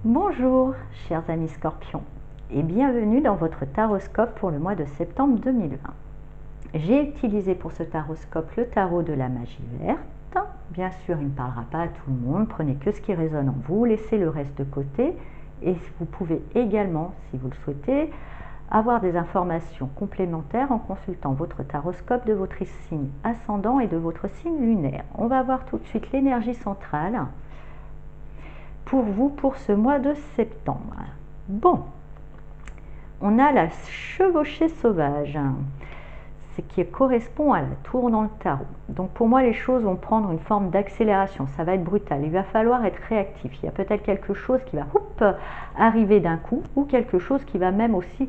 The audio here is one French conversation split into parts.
Bonjour, chers amis scorpions, et bienvenue dans votre taroscope pour le mois de septembre 2020. J'ai utilisé pour ce taroscope le tarot de la magie verte. Bien sûr, il ne parlera pas à tout le monde, prenez que ce qui résonne en vous, laissez le reste de côté, et vous pouvez également, si vous le souhaitez, avoir des informations complémentaires en consultant votre taroscope de votre signe ascendant et de votre signe lunaire. On va voir tout de suite l'énergie centrale pour vous pour ce mois de septembre. Bon, on a la chevauchée sauvage, ce qui correspond à la tour dans le tarot. Donc pour moi, les choses vont prendre une forme d'accélération, ça va être brutal, il va falloir être réactif. Il y a peut-être quelque chose qui va arriver d'un coup ou quelque chose qui va même aussi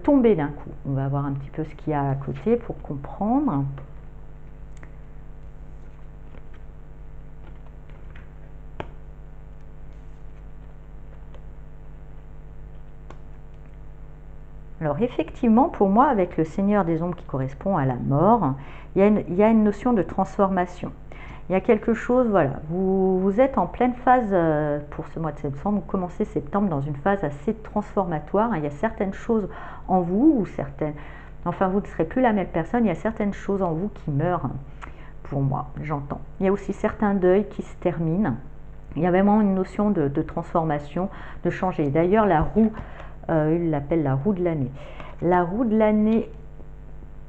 tomber d'un coup. On va voir un petit peu ce qu'il y a à côté pour comprendre. Alors effectivement, pour moi, avec le Seigneur des Ombres qui correspond à la mort, il y a une notion de transformation. Il y a quelque chose, voilà, vous êtes en pleine phase pour ce mois de septembre, vous commencez septembre dans une phase assez transformatoire. Il y a certaines choses en vous, ou certaines, enfin vous ne serez plus la même personne, il y a certaines choses en vous qui meurent, pour moi, j'entends. Il y a aussi certains deuils qui se terminent. Il y a vraiment une notion de transformation, de changer. D'ailleurs, la roue, il l'appelle la roue de l'année. La roue de l'année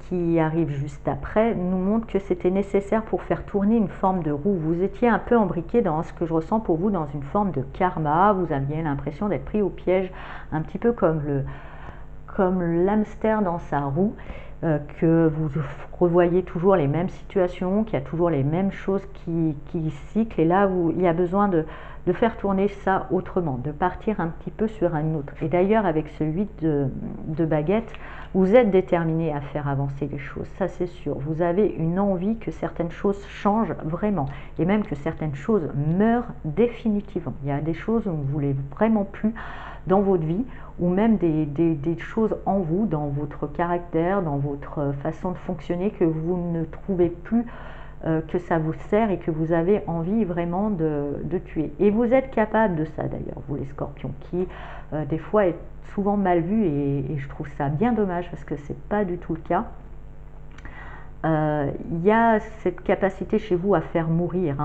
qui arrive juste après nous montre que c'était nécessaire pour faire tourner une forme de roue. Vous étiez un peu embriqué dans ce que je ressens pour vous, dans une forme de karma. Vous aviez l'impression d'être pris au piège, un petit peu comme l'hamster dans sa roue, que vous revoyez toujours les mêmes situations, qu'il y a toujours les mêmes choses qui cyclent. Et là, il y a besoin de faire tourner ça autrement, de partir un petit peu sur un autre. Et d'ailleurs, avec ce 8 de baguette, vous êtes déterminé à faire avancer les choses, ça c'est sûr. Vous avez une envie que certaines choses changent vraiment, et même que certaines choses meurent définitivement. Il y a des choses où vous ne voulez vraiment plus dans votre vie, ou même des choses en vous, dans votre caractère, dans votre façon de fonctionner, que vous ne trouvez plus que ça vous sert et que vous avez envie vraiment de tuer. Et vous êtes capable de ça d'ailleurs, vous les scorpions, qui des fois est souvent mal vu, et je trouve ça bien dommage parce que c'est pas du tout le cas. Il y a cette capacité chez vous à faire mourir,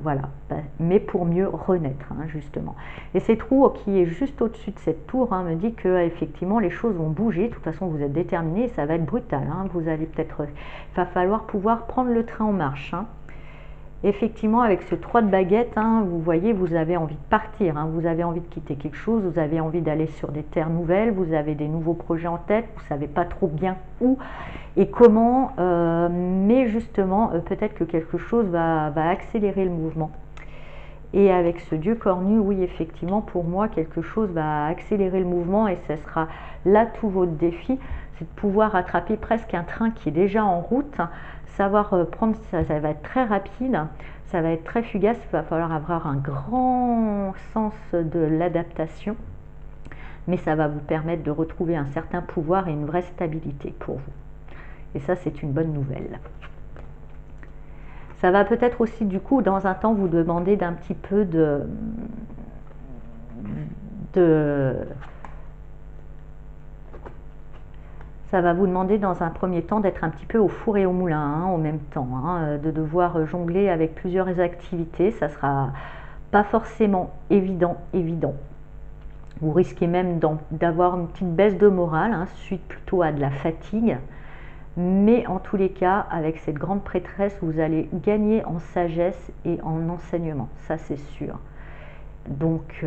voilà, mais pour mieux renaître, justement. Et cette roue qui est juste au-dessus de cette tour me dit que effectivement les choses vont bouger. De toute façon, vous êtes déterminé, ça va être brutal. Vous allez peut-être, il va falloir pouvoir prendre le train en marche. Effectivement, avec ce 3 de baguette, vous voyez, vous avez envie de partir, vous avez envie de quitter quelque chose, vous avez envie d'aller sur des terres nouvelles, vous avez des nouveaux projets en tête, vous ne savez pas trop bien où et comment, mais justement, peut-être que quelque chose va accélérer le mouvement. Et avec ce dieu cornu, oui, effectivement, pour moi, quelque chose va accélérer le mouvement, et ce sera là tout votre défi, c'est de pouvoir rattraper presque un train qui est déjà en route, savoir prendre ça, ça va être très rapide, ça va être très fugace, il va falloir avoir un grand sens de l'adaptation, mais ça va vous permettre de retrouver un certain pouvoir et une vraie stabilité pour vous. Et ça, c'est une bonne nouvelle. Ça va peut-être aussi, du coup, dans un temps, vous demander d'un petit peu ça va vous demander dans un premier temps d'être un petit peu au four et au moulin en même temps, de devoir jongler avec plusieurs activités. Ça sera pas forcément évident. Vous risquez même d'avoir une petite baisse de morale, suite plutôt à de la fatigue. Mais en tous les cas, avec cette grande prêtresse, vous allez gagner en sagesse et en enseignement, ça c'est sûr. Donc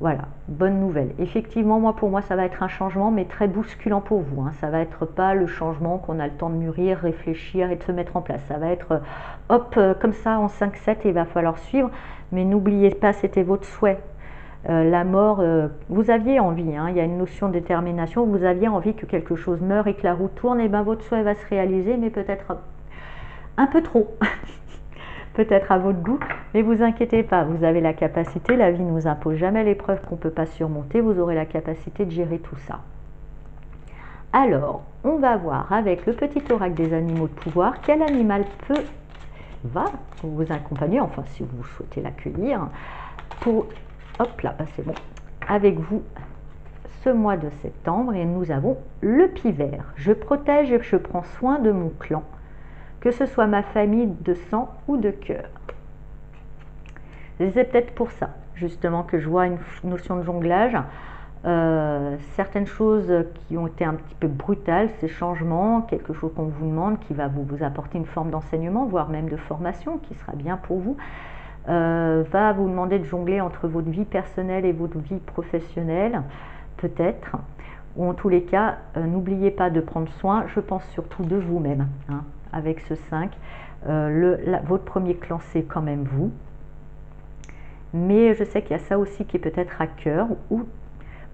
voilà, bonne nouvelle. Effectivement, pour moi, ça va être un changement, mais très bousculant pour vous. Ça va être pas le changement qu'on a le temps de mûrir, réfléchir et de se mettre en place. Ça va être hop, comme ça en 5-7, et il va falloir suivre. Mais n'oubliez pas, c'était votre souhait. La mort, vous aviez envie, il y a une notion de détermination, vous aviez envie que quelque chose meure et que la roue tourne, et bien votre souhait va se réaliser, mais peut-être un peu trop, peut-être à votre goût, mais vous inquiétez pas, vous avez la capacité, la vie ne nous impose jamais l'épreuve qu'on ne peut pas surmonter, vous aurez la capacité de gérer tout ça. Alors, on va voir avec le petit oracle des animaux de pouvoir, quel animal va vous accompagner, enfin si vous souhaitez l'accueillir, pour hop là, c'est bon, avec vous ce mois de septembre. Et nous avons le pivert. Je protège et je prends soin de mon clan, que ce soit ma famille de sang ou de cœur. C'est peut-être pour ça, justement, que je vois une notion de jonglage. Certaines choses qui ont été un petit peu brutales, ces changements, quelque chose qu'on vous demande, qui va vous apporter une forme d'enseignement, voire même de formation, qui sera bien pour vous, va vous demander de jongler entre votre vie personnelle et votre vie professionnelle, peut-être. Ou en tous les cas, n'oubliez pas de prendre soin, je pense surtout de vous-même, hein, avec ce 5. Votre premier clan, c'est quand même vous. Mais je sais qu'il y a ça aussi qui est peut-être à cœur, ou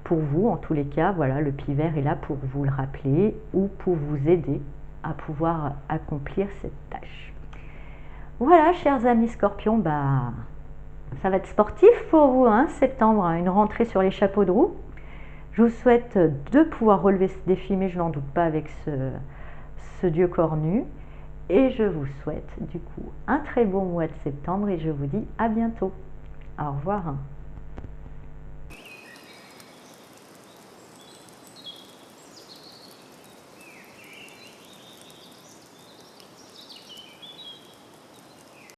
pour vous, en tous les cas, voilà, le pivert est là pour vous le rappeler ou pour vous aider à pouvoir accomplir cette tâche. Voilà, chers amis scorpions, ça va être sportif pour vous, hein, septembre, hein, une rentrée sur les chapeaux de roue. Je vous souhaite de pouvoir relever ce défi, mais je n'en doute pas avec ce dieu cornu. Et je vous souhaite du coup un très bon mois de septembre et je vous dis à bientôt. Au revoir.